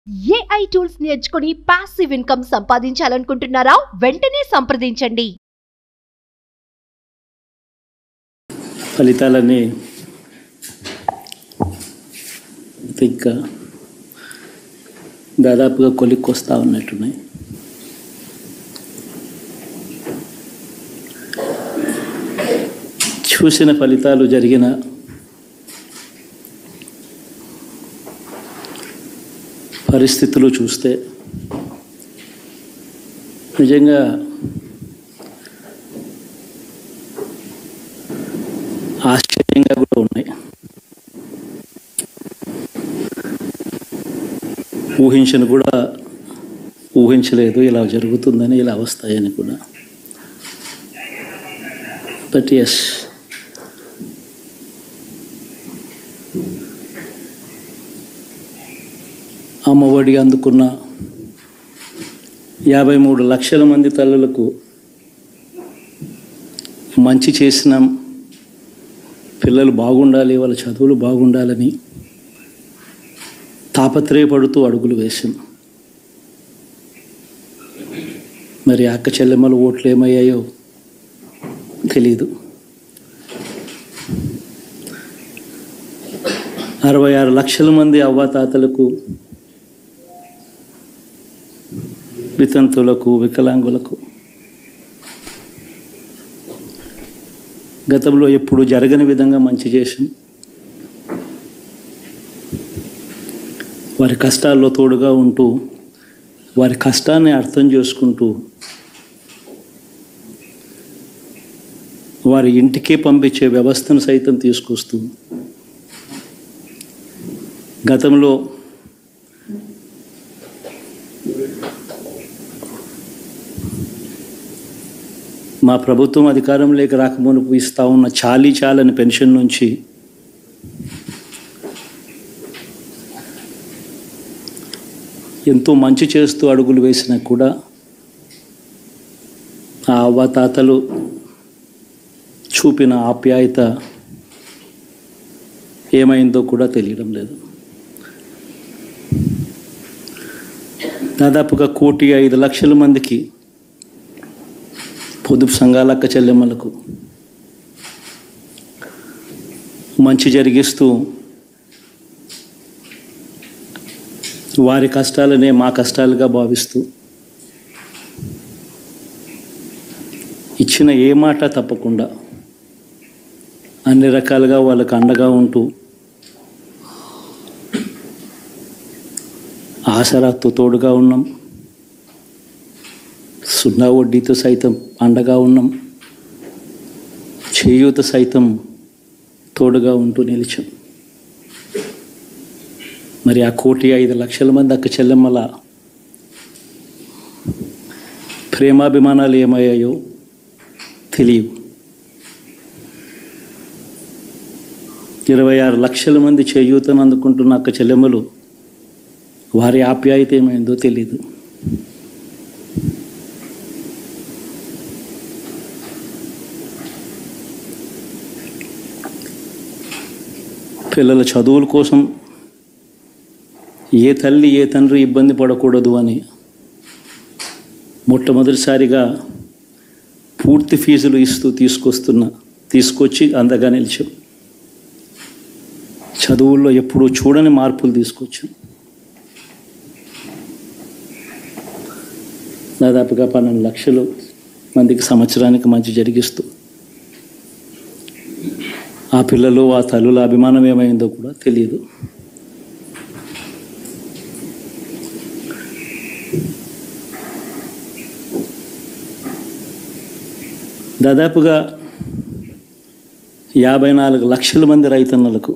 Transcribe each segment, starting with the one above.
AI tools నేర్చుకుని passive income సంపాదించాలనుకుంటున్నారా? వెంటనే సంప్రదించండి. ఫలితాలన్నీ ఇంకా దాదాపుగా కొలిక్కొస్తా ఉన్నట్టున్నాయి. చూసిన ఫలితాలు జరిగిన పరిస్థితులు చూస్తే నిజంగా ఆశ్చర్యంగా కూడా ఉన్నాయి. ఊహించలేదు ఇలా జరుగుతుందని, ఇలా వస్తాయని కూడా. బట్ ఎస్, అమ్మఒడి అందుకున్న 53 లక్షల మంది తల్లులకు మంచి చేసినాం, పిల్లలు బాగుండాలి, వాళ్ళ చదువులు బాగుండాలని తాపత్రయపడుతూ అడుగులు వేసాం. మరి అక్క చెల్లెమ్మల ఓట్లు ఏమయ్యాయో తెలీదు. 66 లక్షల మంది అవ్వాతాతలకు, వితంతులకు, వికలాంగులకు గతంలో ఎప్పుడు జరగని విధంగా మంచి చేసాం. వారి కష్టాల్లో తోడుగా ఉంటూ, వారి కష్టాన్ని అర్థం చేసుకుంటూ, వారి ఇంటికే పంపించే వ్యవస్థను సైతం తీసుకొస్తూ, గతంలో మా ప్రభుత్వం అధికారంలోకి రాకమునుపు ఇస్తూ ఉన్న చాలని పెన్షన్ నుంచి ఎంతో మంచి చేస్తూ అడుగులు వేసినా కూడా ఆ అవ్వాతాతలు చూపిన ఆప్యాయత ఏమైందో కూడా తెలియడం లేదు. దాదాపుగా 1,05,00,000 మందికి పొదుపు సంఘాల అక్క చెల్లెమ్మలకు మంచి జరిగిస్తూ, వారి కష్టాలనే మా కష్టాలుగా భావిస్తూ, ఇచ్చిన ఏ మాట తప్పకుండా అన్ని రకాలుగా వాళ్ళకు అండగా ఉంటూ, ఆసరాతో తోడుగా ఉన్నాం, సున్నా వడ్డీతో సైతం అండగా ఉన్నాం, చేయూత సైతం తోడుగా ఉంటూ నిలిచాం. మరి ఆ 1,05,00,000 మంది అక్క చెల్లెమ్మల ప్రేమాభిమానాలు ఏమయ్యాయో తెలియవు. 26 లక్షల మంది చేయూతను అందుకుంటున్న అక్క చెల్లెమ్మలు, వారి ఆప్యాయత ఏమైందో తెలీదు. పిల్లల చదువుల కోసం ఏ తల్లి ఏ తండ్రి ఇబ్బంది పడకూడదు అని మొట్టమొదటిసారిగా పూర్తి ఫీజులు ఇస్తూ తీసుకొచ్చి అందగా నిలిచాం. చదువుల్లో ఎప్పుడూ చూడని మార్పులు తీసుకొచ్చాం. దాదాపుగా 12 లక్షల మందికి సంవత్సరానికి మంచి జరిగిస్తూ, ఆ పిల్లలు, ఆ తల్లుల అభిమానం ఏమైందో కూడా తెలియదు. దాదాపుగా 54 లక్షల మంది రైతన్నలకు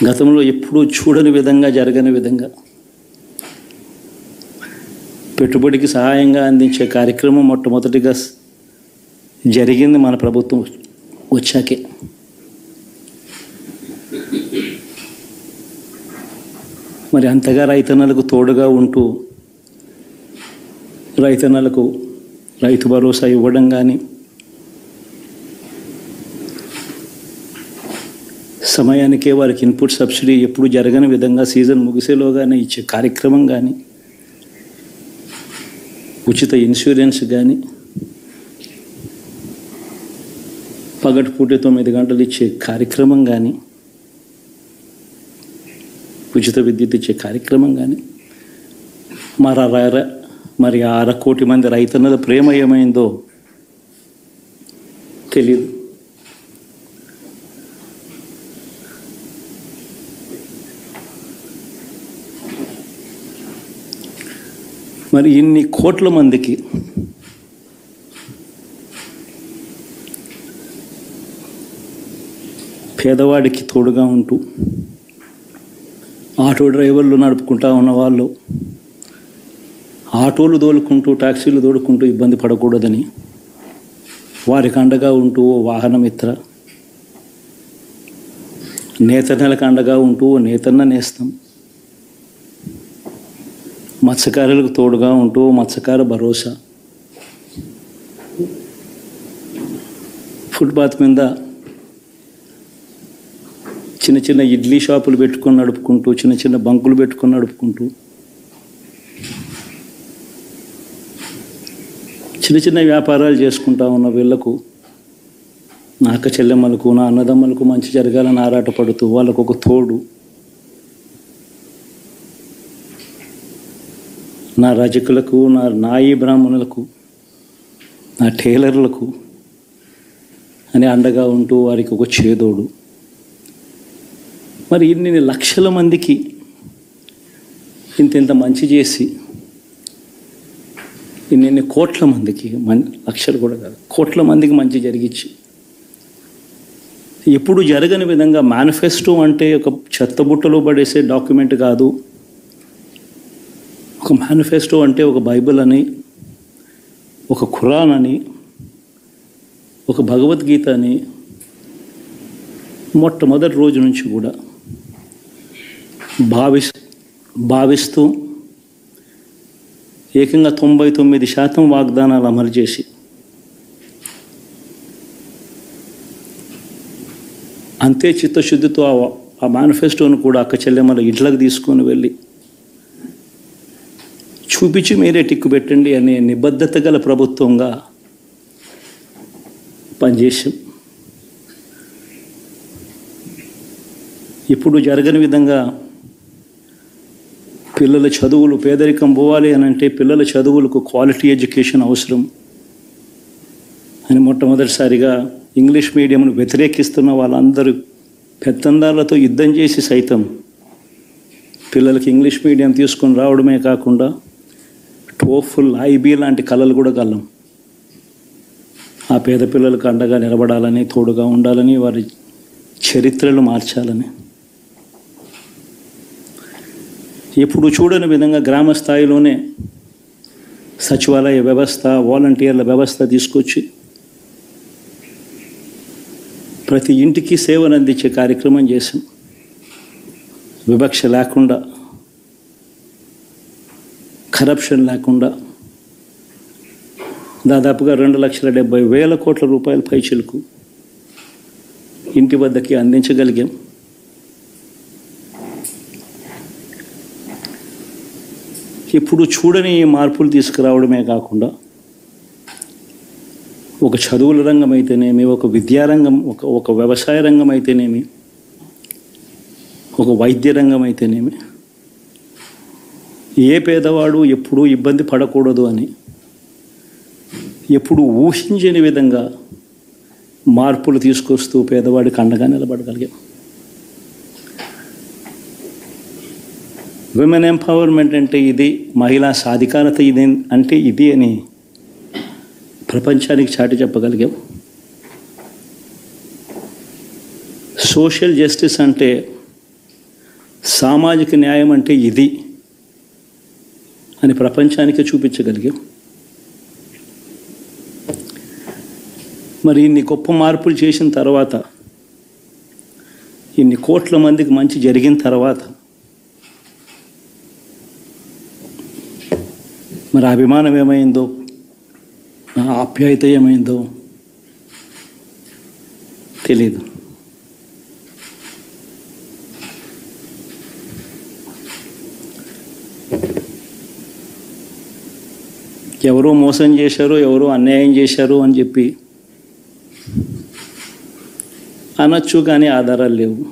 గతంలో ఎప్పుడూ చూడని విధంగా, జరగని విధంగా పెట్టుబడికి సహాయంగా అందించే కార్యక్రమం మొట్టమొదటిగా జరిగింది మన ప్రభుత్వం వచ్చాకే. మరి అంతగా రైతన్నలకు తోడుగా ఉంటూ, రైతన్నలకు రైతు భరోసా ఇవ్వడం కానీ, సమయానికే వారికి ఇన్పుట్ సబ్సిడీ ఎప్పుడు జరగని విధంగా సీజన్ ముగిసేలోగానే ఇచ్చే కార్యక్రమం కానీ, ఉచిత ఇన్సూరెన్స్ కానీ, పగటిపూట 9 గంటలు ఇచ్చే కార్యక్రమం కానీ, ఉచిత విద్యుత్ ఇచ్చే కార్యక్రమం కానీ, మరి 1/2 కోటి మంది రైతన్నల ప్రేమ ఏమైందో తెలియదు. మరి ఇన్ని కోట్ల మందికి పేదవాడికి తోడుగా ఉంటూ ఆటో డ్రైవర్లు నడుపుకుంటా ఉన్న వాళ్ళు ఆటోలు తోలుకుంటూ టాక్సీలు తోలుకుంటూ ఇబ్బంది పడకూడదని వారికి అండగా ఉంటూ ఓ వాహనమిత్ర, నేతన్నలకు అండగా ఉంటూ ఓ నేతన్న నేస్తం, మత్స్యకారులకు తోడుగా ఉంటూ మత్స్యకార భరోసా, ఫుట్పాత్ మీద చిన్న చిన్న ఇడ్లీ షాపులు పెట్టుకొని నడుపుకుంటూ, చిన్న చిన్న బంకులు పెట్టుకొని నడుపుకుంటూ, చిన్న చిన్న వ్యాపారాలు చేసుకుంటా ఉన్న వీళ్లకు, నా అక్క చెల్లెమ్మలకు, నా అన్నదమ్మలకు మంచి జరగాలని ఆరాటపడుతూ వాళ్ళకు ఒక తోడు, నా రజకులకు, నా నాయి బ్రాహ్మణులకు, నా టైలర్లకు అని అండగా ఉంటూ వారికి ఒక చేదోడు. మరి ఇన్ని లక్షల మందికి ఇంత మంచి చేసి, ఇన్ని కోట్ల మందికి, లక్షలు కూడా కాదు, కోట్ల మందికి మంచి జరిగించి, ఎప్పుడు జరగని విధంగా మేనిఫెస్టో అంటే ఒక చెత్తబుట్టలో పడేసే డాక్యుమెంట్ కాదు. ఒక మేనిఫెస్టో అంటే ఒక బైబిల్ అని, ఒక ఖురాన్ అని, ఒక భగవద్గీత అని మొట్టమొదటి రోజు నుంచి కూడా భావిస్తూ ఏకంగా 99% వాగ్దానాలు అమలు చేసి అంతే చిత్తశుద్ధితో ఆ మేనిఫెస్టోను కూడా అక్క చెల్లెమ్మల ఇంట్లోకి తీసుకొని వెళ్ళి చూపించి మీరే టిక్కు పెట్టండి అనే నిబద్ధత గల ప్రభుత్వంగా పనిచేసాం. ఇప్పుడు జరగని విధంగా పిల్లల చదువులు, పేదరికం పోవాలి అని అంటే పిల్లల చదువులకు క్వాలిటీ ఎడ్యుకేషన్ అవసరం అని మొట్టమొదటిసారిగా ఇంగ్లీష్ మీడియంను వ్యతిరేకిస్తున్న వాళ్ళందరూ పెత్తందారులతో యుద్ధం చేసి సైతం పిల్లలకి ఇంగ్లీష్ మీడియం తీసుకొని రావడమే కాకుండా టోఫుల్, ఐబీ లాంటి కళలు కూడా కలం. ఆ పేద పిల్లలకు అండగా నిలబడాలని, తోడుగా ఉండాలని, వారి చరిత్రలు మార్చాలని, ఎప్పుడు చూడని విధంగా గ్రామ స్థాయిలోనే సచివాలయ వ్యవస్థ, వాలంటీర్ల వ్యవస్థ తీసుకొచ్చి ప్రతి ఇంటికి సేవను అందించే కార్యక్రమం చేశాం. వివక్ష లేకుండా, కరప్షన్ లేకుండా దాదాపుగా 2,70,000 కోట్ల రూపాయల పైచిలకు ఇంటి వద్దకి అందించగలిగాం. ఇప్పుడు చూడని మార్పులు తీసుకురావడమే కాకుండా ఒక చదువుల రంగం అయితేనేమి, ఒక విద్యారంగం, ఒక వ్యవసాయ రంగం అయితేనేమి, ఒక వైద్య రంగం అయితేనేమి, ఏ పేదవాడు ఎప్పుడూ ఇబ్బంది పడకూడదు అని ఎప్పుడు ఊహించని విధంగా మార్పులు తీసుకొస్తూ పేదవాడికి అండగా నిలబడగలిగాం. విమెన్ ఎంపవర్మెంట్ అంటే ఇది, మహిళా సాధికారత ఇది అంటే ఇది అని ప్రపంచానికి చాటి చెప్పగలిగాం. సోషల్ జస్టిస్ అంటే, సామాజిక న్యాయం అంటే ఇది అని ప్రపంచానికి చూపించగలిగాం. మరి ఇన్ని గొప్ప మార్పులు చేసిన తర్వాత, ఇన్ని కోట్ల మందికి మంచి జరిగిన తర్వాత మరి అభిమానం ఏమైందో, నా ఆప్యాయత ఏమైందో తెలీదు. ఎవరో మోసం చేశారు, ఎవరో అన్యాయం చేశారు అని చెప్పి అనొచ్చు, కానీ ఆధారాలు లేవు.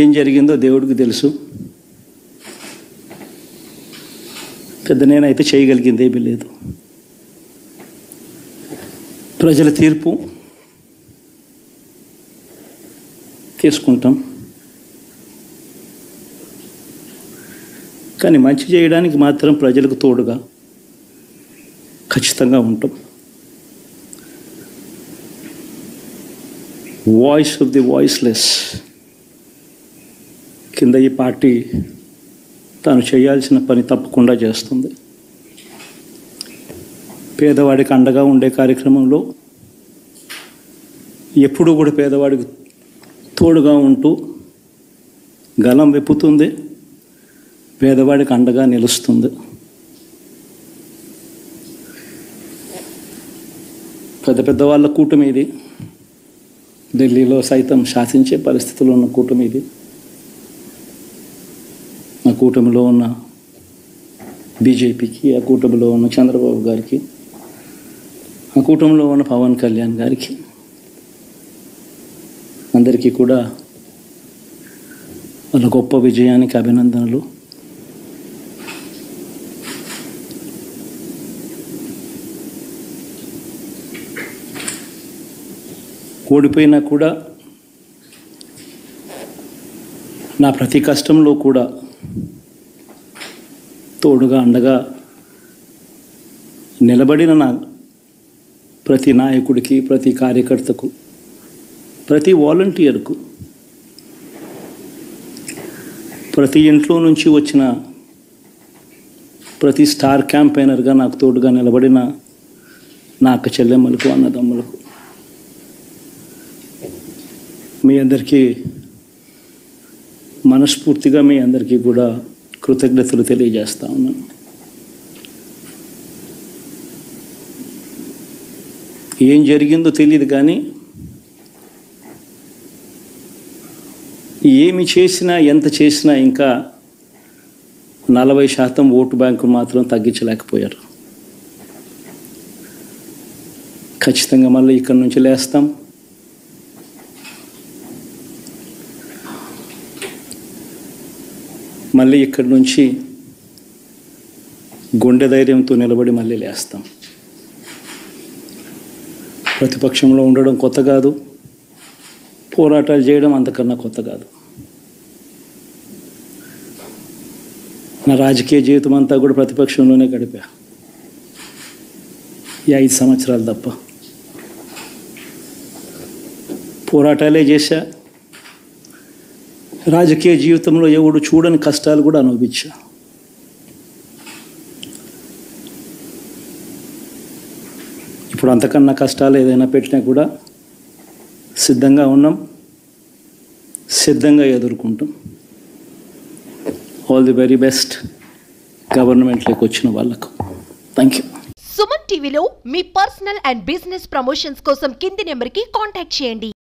ఏం జరిగిందో దేవుడికి తెలుసు. పెద్ద నేనైతే చేయగలిగింది ఏమీ లేదు. ప్రజల తీర్పు తీసుకుంటాం, కానీ మంచి చేయడానికి మాత్రం ప్రజలకు తోడుగా ఖచ్చితంగా ఉంటాం. వాయిస్ ఆఫ్ ది వాయిస్లెస్ కింద ఈ పార్టీ తాను చేయాల్సిన పని తప్పకుండా చేస్తుంది. పేదవాడికి అండగా ఉండే కార్యక్రమంలో ఎప్పుడూ కూడా పేదవాడికి తోడుగా ఉంటూ గలం విప్పుతుంది, పేదవాడికి అండగా నిలుస్తుంది. పెద్ద పెద్ద వాళ్ళ కూటమి ఇది, ఢిల్లీలో సైతం శాసించే పరిస్థితుల్లో ఉన్న కూటమి ఇది. ఆ కూటమిలో ఉన్న బీజేపీకి, ఆ కూటమిలో ఉన్న చంద్రబాబు గారికి, ఆ కూటమిలో ఉన్న పవన్ కళ్యాణ్ గారికి అందరికీ కూడా వాళ్ళ గొప్ప విజయానికి అభినందనలు. ఓడిపోయినా కూడా నా ప్రతి కష్టంలో కూడా తోడుగా అండగా నిలబడిన నా ప్రతి నాయకుడికి, ప్రతి కార్యకర్తకు, ప్రతి వాలంటీర్కు, ప్రతి ఇంట్లో నుంచి వచ్చిన ప్రతి స్టార్ క్యాంపెయినర్గా నాకు తోడుగా నిలబడిన నా అక్క చెల్లెమ్మలకు, అన్నదమ్ములకు, మీ అందరికీ మనస్ఫూర్తిగా మీ అందరికీ కూడా కృతజ్ఞతలు తెలియజేస్తా ఉన్నాను. ఏం జరిగిందో తెలియదు, కానీ ఏమి చేసినా, ఎంత చేసినా ఇంకా 40% ఓటు బ్యాంకు మాత్రం తగ్గించలేకపోయారు. ఖచ్చితంగా మళ్ళీ ఇక్కడి నుంచి లేస్తాం. మళ్ళీ ఇక్కడి నుంచి గుండె ధైర్యంతో నిలబడి మళ్ళీ లేస్తాం. ప్రతిపక్షంలో ఉండడం కొత్త కాదు, పోరాటాలు చేయడం అంతకన్నా కొత్త కాదు. నా రాజకీయ జీవితం అంతా కూడా ప్రతిపక్షంలోనే గడిపా, ఈ 5 సంవత్సరాలు తప్ప. పోరాటాలే చేశా, రాజకీయ జీవితంలో ఎవడు చూడని కష్టాలు కూడా అనుభవించా. ఇప్పుడు అంతకన్నా కష్టాలు ఏదైనా పెట్టినా కూడా సిద్ధంగా ఉన్నాం, సిద్ధంగా ఎదుర్కొంటాం. ఆల్ ది వెరీ బెస్ట్ గవర్నమెంట్లోకి వచ్చిన వాళ్ళకు. Thank you. సుమన్ టీవీలో మీ పర్సనల్ అండ్ బిజినెస్ ప్రమోషన్స్ కోసం కింది నెంబర్కి కాంటాక్ట్ చేయండి.